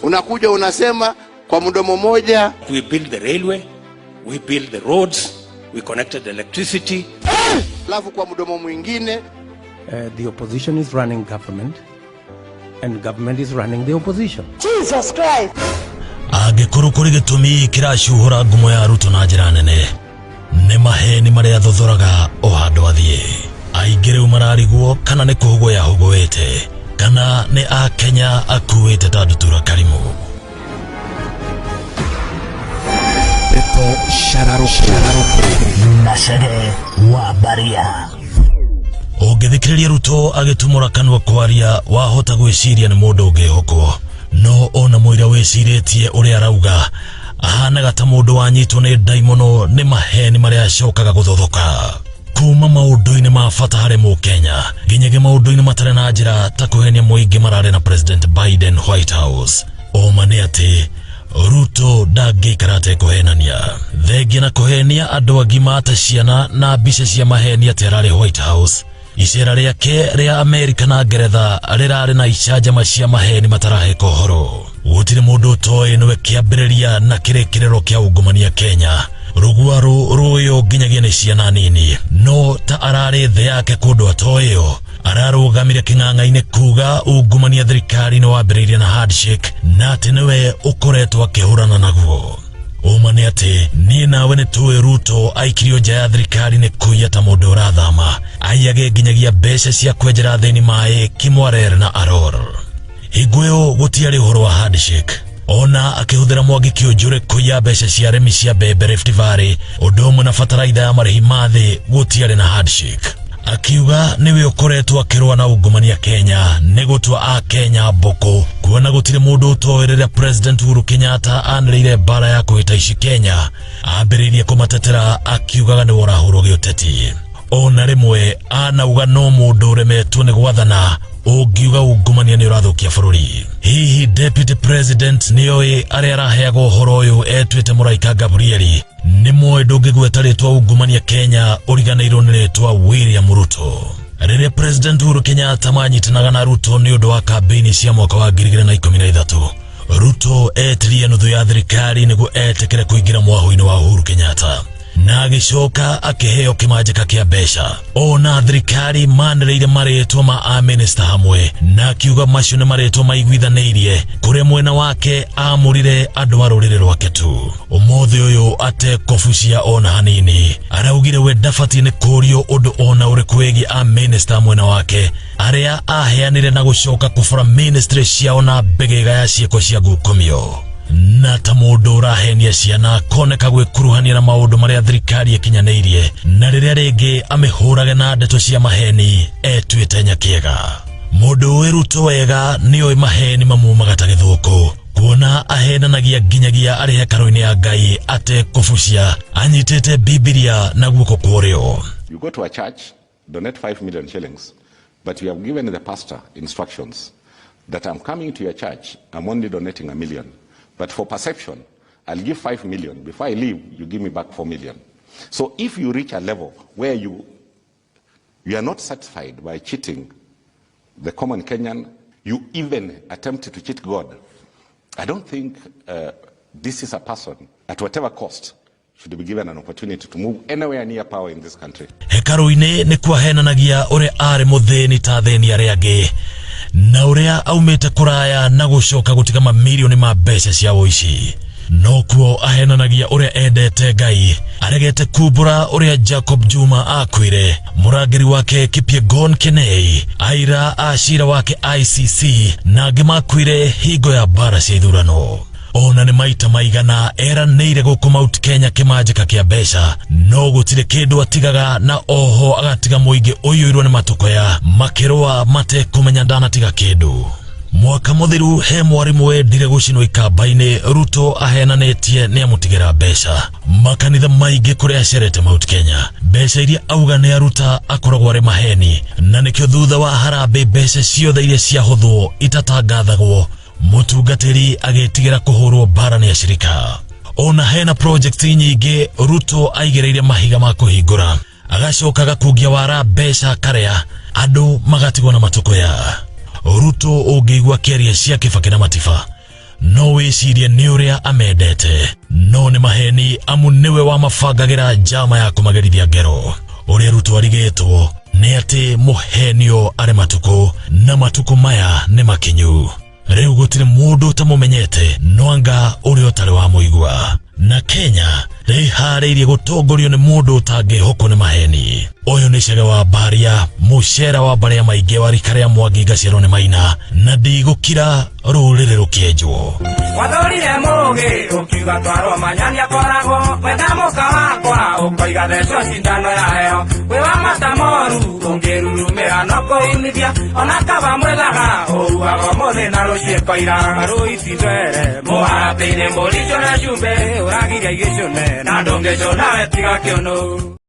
Unakuja unasema kwa mdomo moja, we build the railway, we build the roads, we connected the electricity. Alafu kwa mdomo mwingine, the opposition is running government and government is running the opposition. Jesus Christ. Agikuru kuri gitumi kirashuhura ngumo ya Ruto na njira nene ni maheni maria thothoraga o handu athie. Aingĩ rĩu mararigwo kana nĩ kũhũgwo yahũgwĩte kana nĩ a Kenya akuĩte ta ndutura karimu. Ndeto Cararuku na Cege wa Baria. Ũngĩthikĩrĩria Ruto agĩtumũra kanua kwaria wahota gwĩciria nĩ mũndũ ũngĩhokwo, no ona mũira wĩcirĩtie ũrĩa arauga ahanaga ta mũndũ wanyitwo nĩ ndaimono nĩ maheni marĩa acokaga gũthothoka. Kuma maũndũ-inĩ ma bata harĩ Mũkenya nginyagia maũndũ-inĩ matarĩ na njĩra ta kũhenia mũingĩ mararĩ na President Biden White House. Oma nĩ atĩ Ruto ndangĩikara atekũhenania. Thengia na kũhenia andũ agima ta ciana na mbica cia maheni atĩ ararĩ White House, icera rĩake rĩa Amerika na Ngeretha rĩrarĩ na icanjama cia maheni mataraheka ũhoro. Gũtirĩ mũndũ ũtoĩ nĩwe kĩambĩrĩria na kĩrĩkĩrĩro kĩa ungumania Kenya. Rũguarũ rũyũ nginyagia nĩ ciana nini, no ta ararĩ thĩ yake kũndũ atoĩyo. Ararũgamire kĩng'ang'a-inĩ kuga ungumania thirikari nĩ wambĩrĩirie na handshake na atĩ nĩwe ũkoretwo akĩhũrana naguo. Ũma nĩ atĩ niĩ nawe nĩ tũĩ Ruto aikirio nja ya thirikari nĩ kũiya ta mũndũ ũrathama, aiyage nginyagia mbeca cia kwenjera thĩinĩ maĩ Kimwarer na Aror. Hingo ĩyo gũtiarĩ ũhoro wa handshake, ona akĩhũthĩra Mwangi Kĩũnjũrĩ kũiya mbeca cia arĩmi cia mbembe Rift Valley, ũndũ ũmwe na bataraitha ya marĩhi ma thĩ, gũtiarĩ na handshake. Akiuga niwe ũkoretwo akĩrũa na ungumania Kenya nĩ gũtua a Kenya mbũkũ, kuona gũtirĩ mũndũ ũtoĩ rĩrĩa President Uhuru Kenyatta anĩrĩire mbara ya kũhĩta ici Kenya ambĩrĩirie kũmatetera akiugaga nĩ ũrahũrwo gĩũteti. Ona rĩmwe anauga no mũndũ ũremetwo nĩ gwathana ũngiuga ungumania nĩ ũrathũkia bũrũri. Hihi Deputy President nĩoĩ arĩa araheagwo ũhoro ũyũ etuĩte Mũraika Gabrieli nĩ moĩ ndũngĩgweta rĩtwa ungumania Kenya ũriganĩirwo nĩ rĩtwa William Ruto. Rĩrĩa President Uhuru Kenyatta manyitanaga na Ruto nĩ ũndũ wa kambĩini cia mwaka wa 2013, Ruto etirie nuthu ya thirikari nĩguo etĩkĩre kũingĩra mwahũ-inĩ wa Uhuru Kenyatta na agĩcoka akĩheo kĩmanjĩka kĩa mbeca. Ona thirikari manĩrĩire marĩtwa ma a minister hamwe na akiuga macio nĩ marĩtwa maiguithanĩirie kũrĩa mwena wake amũrire andũ a rũrĩrĩ rwake tu. Ũmũthĩ ũyũ atekũbucia ona hanini, araugire we ndabatiĩ nĩ kũũrio ũndũ ona ũrĩkũ wĩgiĩ a minister mwena wake arĩa aheanire na gũcoka kũbora ministry ciao na mbĩgĩga ya ciĩko cia ngukumio. Na ta mũndũ ũrahenia ciana koneka gwĩkuruhania na maũndũ marĩa thirikari ĩkinyanĩirie, na rĩrĩa rĩngĩ amĩhũrage na ndeto cia maheni etuĩte nyakĩega. Mũndũ ũĩ Ruto wega nĩoĩ maheni mamumaga ta gĩthũkũ, kuona ahenanagia nginyagia arĩ hekarũ-inĩ ya Ngai atekũbucia anyitĩte Bibilia na guoko kũrĩo. You go to a church, donate 5 million shillings, but you have given the pastor instructions that I'm coming to your church, I'm only donating 1 million. But for perception, I'll give 5 million. Before I leave, you give me back 4 million. So if you reach a level where you are not satisfied by cheating the common Kenyan, you even attempt to cheat God, I don't think this is a person, at whatever cost, should be given an opportunity to move anywhere near power in this country. Hekaru-inĩ nĩ kwahenanagia ũrĩa arĩ mũthĩni ta thĩni arĩa angĩ, na ũrĩa aumĩte kũraya na gũcoka gũtiga mamirioni ma mbeca cia ũici. No kuo ahenanagia ũrĩa endete Ngai, aregete kumbũra ũrĩa Jacob Juma akuire, mũrangĩri wake Kipyegon Kenei, aira a cira wake ICC na angĩ makuire hingo ya mbara cia ithurano. Ona nĩ maita maigana eranĩire gũkũ Mount Kenya kĩmanjĩka kĩa mbeca, no gũtirĩ kĩndũ atigaga, na oho agatiga mũingĩ ũiyũirwo nĩ matũkoya makĩrũa matekũmenya ndanatiga kĩndũ. Mwaka mũthiru he mwarimũ wendire gũcinwo ikamba-inĩ, Ruto ahenanĩtie nĩ amũtigĩra mbeca makanitha maingĩ kũrĩa acerete Mount Kenya. Mbeca iria auga nĩ aruta akoragwo arĩ maheni, na nĩkĩo thutha wa harambĩ mbeca ciothe iria ciahũthwo itatangathagwo, mũtungatĩri agĩtigĩra kũhũrwo mbara nĩ acirika. Ona hena project nyingĩ Ruto aigĩrĩire mahiga ma kũhingũra, agacoka gakungia wara mbeca karĩa andũ magatigwo na matũkoya. Ruto ũngĩigua kĩaria cia Kibaki na Matiba, no wicirie ni uria amendete no ni maheni amu niwe wa mabangagira njama ya kumagerithia ngero. Uria Ruto arigitwo ni ati muhenio ari matuku na matuku maya ni makinyu. Riu gutire mundu utamumenyete no anga uria utari wa muigua, na Kenya rihariirie gutongorio ni mundu utangihokwo ni maheni. Uyu ni Chege wa Baria, mucera wa baria maingi wa rika ria Mwangi ngaciarwo ni Maina, na ndigukira ruriri rukienjwo. Wathorire mugi ukiuga twarwo manyania koragwo wenda muka wakwa ukoiga thecwo cindano ya heo wi wa mata moru ungirurumira no kuumithia ona kaba mwethaga urugaga muthi na rucie koira ruicithwere muharateire mburi cio na cumbe uragiria igicune na ndungicuna we tiga kiunu.